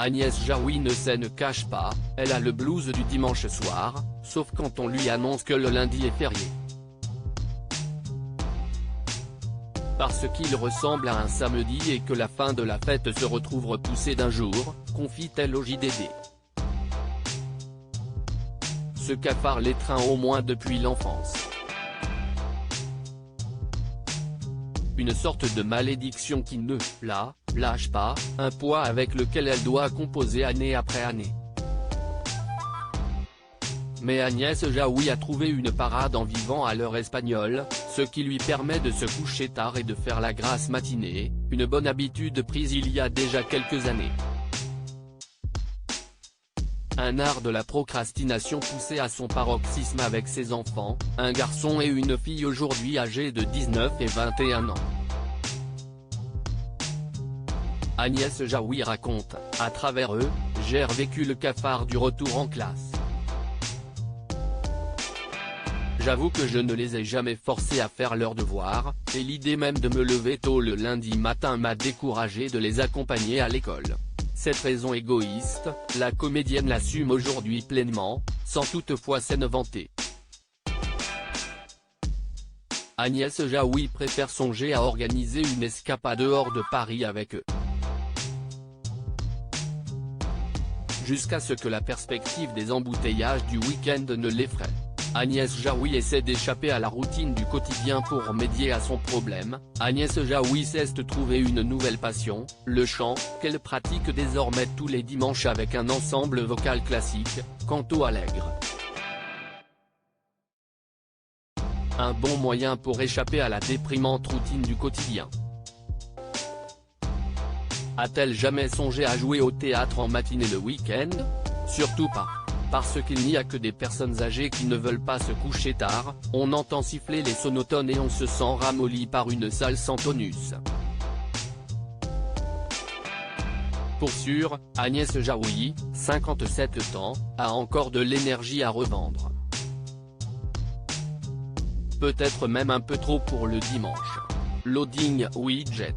Agnès Jaoui ne cache pas, elle a le blues du dimanche soir, sauf quand on lui annonce que le lundi est férié. Parce qu'il ressemble à un samedi et que la fin de la fête se retrouve repoussée d'un jour, confie-t-elle au JDD. Ce cafard l'étreint au moins depuis l'enfance. Une sorte de malédiction qui ne la lâche pas, un poids avec lequel elle doit composer année après année. Mais Agnès Jaoui a trouvé une parade en vivant à l'heure espagnole, ce qui lui permet de se coucher tard et de faire la grasse matinée, une bonne habitude prise il y a déjà quelques années. Un art de la procrastination poussé à son paroxysme avec ses enfants, un garçon et une fille aujourd'hui âgés de 19 et 21 ans. Agnès Jaoui raconte, à travers eux, j'ai vécu le cafard du retour en classe. J'avoue que je ne les ai jamais forcés à faire leurs devoirs, et l'idée même de me lever tôt le lundi matin m'a découragé de les accompagner à l'école. Cette raison égoïste, la comédienne l'assume aujourd'hui pleinement, sans toutefois s'en vanter. Agnès Jaoui préfère songer à organiser une escapade hors de Paris avec eux. Jusqu'à ce que la perspective des embouteillages du week-end ne l'effraie. Agnès Jaoui essaie d'échapper à la routine du quotidien pour remédier à son problème. Agnès Jaoui cesse de trouver une nouvelle passion, le chant, qu'elle pratique désormais tous les dimanches avec un ensemble vocal classique, canto allègre. Un bon moyen pour échapper à la déprimante routine du quotidien. A-t-elle jamais songé à jouer au théâtre en matinée le week-end? Surtout pas. Parce qu'il n'y a que des personnes âgées qui ne veulent pas se coucher tard, on entend siffler les sonotones et on se sent ramolli par une salle sans tonus. Pour sûr, Agnès Jaoui, 57 ans, a encore de l'énergie à revendre. Peut-être même un peu trop pour le dimanche. Loading widget.